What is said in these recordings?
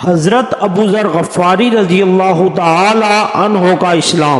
حضرت ابو ذر غفاری رضی اللہ تعالی عنہ کا اسلام۔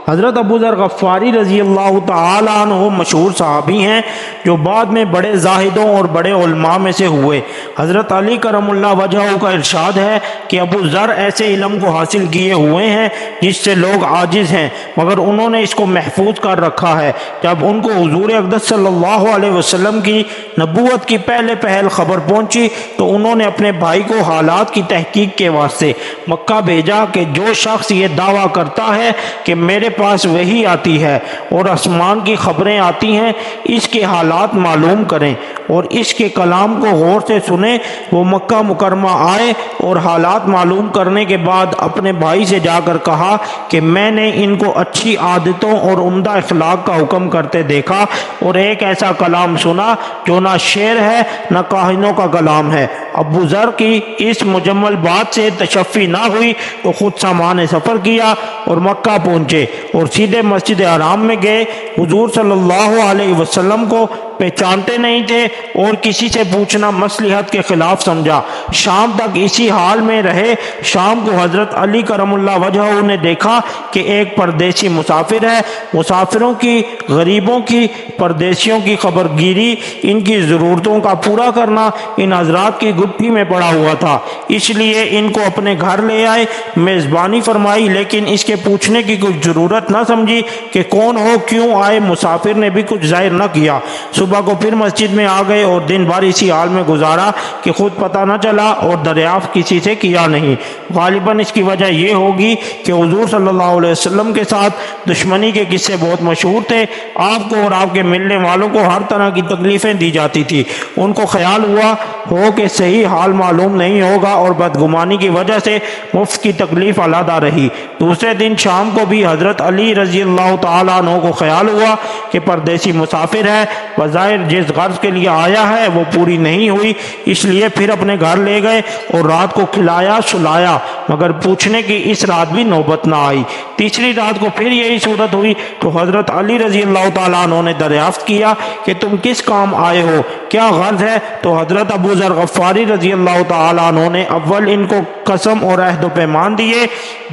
حضرت ابو ذر غفاری رضی اللہ تعالی عنہ مشہور صحابی ہیں جو بعد میں بڑے زاہدوں اور بڑے علماء میں سے ہوئے۔ حضرت علی کرم اللہ وجہہ کا ارشاد ہے کہ ابو ذر ایسے علم کو حاصل کیے ہوئے ہیں جس سے لوگ عاجز ہیں، مگر انہوں نے اس کو محفوظ کر رکھا ہے۔ جب ان کو حضور اقدس صلی اللہ علیہ وسلم کی نبوت کی پہل خبر پہنچی تو انہوں نے اپنے بھائی کو حالات کی تحقیق کے واسطے مکہ بھیجا کہ جو شخص یہ دعویٰ کرتا ہے کہ میرے پاس وحی آتی ہے اور آسمان کی خبریں آتی ہیں، اس کے حالات معلوم کریں اور اس کے کلام کو غور سے سنیں۔ وہ مکہ مکرمہ آئے اور حالات معلوم کرنے کے بعد اپنے بھائی سے جا کر کہا کہ میں نے ان کو اچھی عادتوں اور عمدہ اخلاق کا حکم کرتے دیکھا اور ایک ایسا کلام سنا جو نہ شعر ہے نہ کاہنوں کا کلام ہے۔ ابو ذر کی اس مجمل بات سے تشفی نہ ہوئی تو خود سامان سفر کیا اور مکہ پہنچے اور سیدھے مسجد حرام میں گئے۔ حضور صلی اللہ علیہ وسلم کو پہچانتے نہیں تھے اور کسی سے پوچھنا مصلحت کے خلاف سمجھا۔ شام تک اسی حال میں رہے۔ شام کو حضرت علی کرم اللہ وجہہ نے دیکھا کہ ایک پردیسی مسافر ہے۔ مسافروں کی، غریبوں کی، پردیسیوں کی خبر گیری، ان کی ضرورتوں کا پورا کرنا ان حضرات کی گٹھی میں پڑا ہوا تھا، اس لیے ان کو اپنے گھر لے آئے، میزبانی فرمائی، لیکن اس کے پوچھنے کی کچھ ضرورت نہ سمجھی کہ کون ہو، کیوں آئے۔ مسافر نے بھی کچھ ظاہر نہ کیا۔ صبح کو پھر مسجد میں آ گئے اور دن بھر اسی حال میں گزارا کہ خود پتہ نہ چلا اور دریافت کسی سے کیا نہیں۔ غالباً اس کی وجہ یہ ہوگی کہ حضور صلی اللہ علیہ وسلم کے ساتھ دشمنی کے قصے بہت مشہور تھے۔ آپ کو اور آپ کے ملنے والوں کو ہر طرح کی تکلیفیں دی جاتی تھی۔ ان کو خیال ہوا ہو کہ صحیح حال معلوم نہیں ہوگا اور بدگمانی کی وجہ سے مفت کی تکلیف علیحدہ رہی۔ دوسرے دن شام کو بھی حضرت علی رضی اللہ تعالیٰ عنہ کو خیال ہوا کہ پردیسی مسافر ہے، بظاہر جس غرض کے لیے آیا ہے وہ پوری نہیں ہوئی، اس لیے پھر اپنے گھر لے گئے اور رات کو کھلایا سلایا، مگر پوچھنے کی اس رات بھی نوبت نہ آئی۔ تیسری رات کو پھر یہی صورت ہوئی تو حضرت علی رضی اللہ تعالیٰ عنہ نے دریافت کیا کہ تم کس کام آئے ہو، کیا غرض ہے؟ تو حضرت ابو ذر غفاری رضی اللہ تعالیٰ عنہ نے اول ان کو قسم اور عہد و پیمان دیے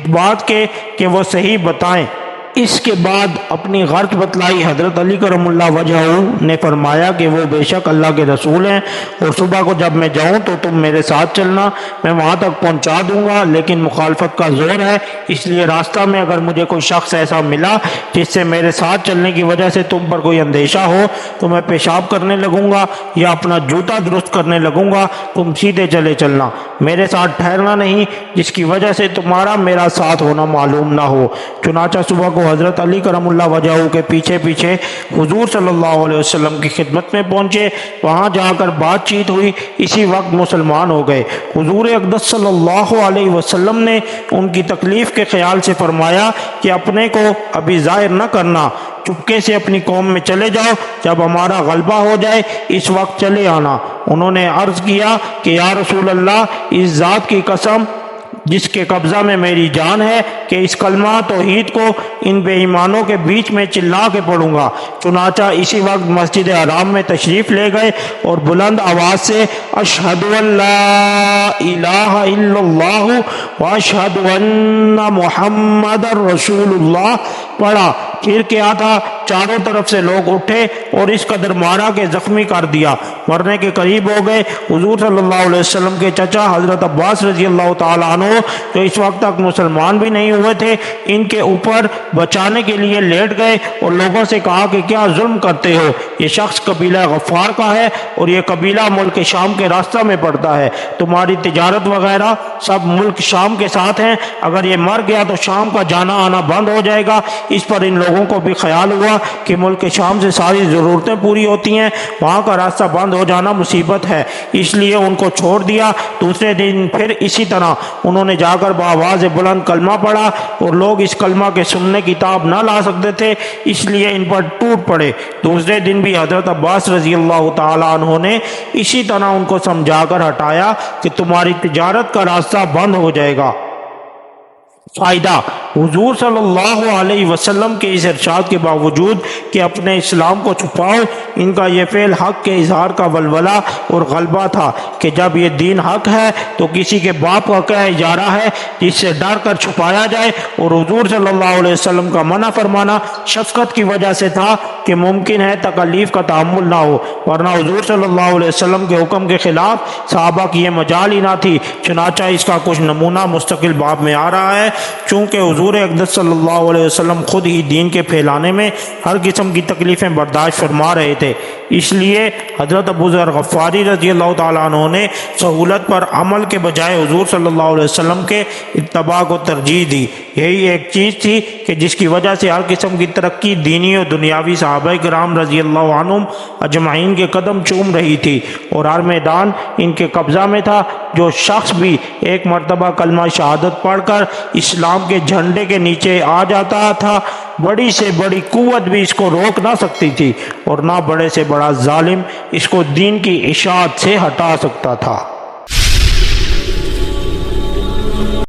بات کے کہ وہ صحیح بتائیں۔ اس کے بعد اپنی غرض بتلائی۔ حضرت علی کرم اللہ وجہہ نے فرمایا کہ وہ بے شک اللہ کے رسول ہیں اور صبح کو جب میں جاؤں تو تم میرے ساتھ چلنا، میں وہاں تک پہنچا دوں گا، لیکن مخالفت کا زور ہے، اس لیے راستہ میں اگر مجھے کوئی شخص ایسا ملا جس سے میرے ساتھ چلنے کی وجہ سے تم پر کوئی اندیشہ ہو تو میں پیشاب کرنے لگوں گا یا اپنا جوتا درست کرنے لگوں گا، تم سیدھے چلے چلنا، میرے ساتھ ٹھہرنا نہیں جس کی وجہ سے تمہارا میرا ساتھ ہونا معلوم نہ ہو۔ چنانچہ صبح کو حضرت علی کرم اللہ وجہہ کے پیچھے پیچھے حضور صلی اللہ علیہ وسلم کی خدمت میں پہنچے۔ وہاں جا کر بات چیت ہوئی، اسی وقت مسلمان ہو گئے۔ حضور اقدس صلی اللہ علیہ وسلم نے ان کی تکلیف کے خیال سے فرمایا کہ اپنے کو ابھی ظاہر نہ کرنا، چپکے سے اپنی قوم میں چلے جاؤ، جب ہمارا غلبہ ہو جائے اس وقت چلے آنا۔ انہوں نے عرض کیا کہ یا رسول اللہ، اس ذات کی قسم جس کے قبضہ میں میری جان ہے کہ اس کلمہ توحید کو ان بے ایمانوں کے بیچ میں چلا کے پڑھوں گا۔ چنانچہ اسی وقت مسجد حرام میں تشریف لے گئے اور بلند آواز سے اشہد ان لا الہ الا اللہ واشہد ان محمد رسول اللہ پڑھا۔ پھر کیا تھا، چاروں طرف سے لوگ اٹھے اور اس قدر مارا کہ زخمی کر دیا، مرنے کے قریب ہو گئے۔ حضور صلی اللہ علیہ وسلم کے چچا حضرت عباس رضی اللہ تعالیٰ عنہ جو اس وقت تک مسلمان بھی نہیں ہوئے تھے، ان کے اوپر بچانے کے لیے لیٹ گئے اور لوگوں سے کہا کہ کیا ظلم کرتے ہو، یہ شخص قبیلہ غفار کا ہے اور یہ قبیلہ ملک شام کے راستہ میں پڑتا ہے، تمہاری تجارت وغیرہ سب ملک شام کے ساتھ ہیں، اگر یہ مر گیا تو شام کا جانا آنا بند ہو جائے گا۔ اس پر ان لوگوں کو بھی خیال ہوا کہ ملک شام سے ساری ضرورتیں پوری ہوتی ہیں، وہاں کا راستہ بند ہو جانا مصیبت ہے، اس لیے ان کو چھوڑ دیا۔ دوسرے دن پھر اسی طرح انہوں نے جا کر بآواز بلند کلمہ پڑھا اور لوگ اس کلمہ کے سننے کتاب نہ لا سکتے تھے، اس لیے ان پر ٹوٹ پڑے۔ دوسرے دن بھی حضرت عباس رضی اللہ تعالیٰ عنہ نے اسی طرح ان کو سمجھا کر ہٹایا کہ تمہاری تجارت کا راستہ بند ہو جائے گا۔ فائدہ: حضور صلی اللہ علیہ وسلم کے اس ارشاد کے باوجود کہ اپنے اسلام کو چھپاؤ، ان کا یہ فعل حق کے اظہار کا ولولہ اور غلبہ تھا کہ جب یہ دین حق ہے تو کسی کے باپ کا کیا اجارہ ہے جس سے ڈر کر چھپایا جائے، اور حضور صلی اللہ علیہ وسلم کا منع فرمانا شفقت کی وجہ سے تھا کہ ممکن ہے تکلیف کا تحمل نہ ہو، ورنہ حضور صلی اللہ علیہ وسلم کے حکم کے خلاف صحابہ کی یہ مجال ہی نہ تھی۔ چنانچہ اس کا کچھ نمونہ مستقل باب میں آ رہا ہے۔ چونکہ حضور اقدس صلی اللہ علیہ وسلم خود ہی دین کے پھیلانے میں ہر قسم کی تکلیفیں برداشت فرما رہے تھے، اس لیے حضرت ابو ذر غفاری رضی اللہ تعالیٰ عنہ نے سہولت پر عمل کے بجائے حضور صلی اللہ علیہ وسلم کے اتباع کو ترجیح دی۔ یہی ایک چیز تھی کہ جس کی وجہ سے ہر قسم کی ترقی دینی اور دنیاوی صحابہ کرام رضی اللہ عنہم اجمعین کے قدم چوم رہی تھی، اور ہر میدان ان کے قبضہ میں تھا۔ جو شخص بھی ایک مرتبہ کلمہ شہادت پڑھ کر اسلام کے جھنڈے کے نیچے آ جاتا تھا، بڑی سے بڑی قوت بھی اس کو روک نہ سکتی تھی، اور نہ بڑے سے بڑا ظالم اس کو دین کی اشاعت سے ہٹا سکتا تھا۔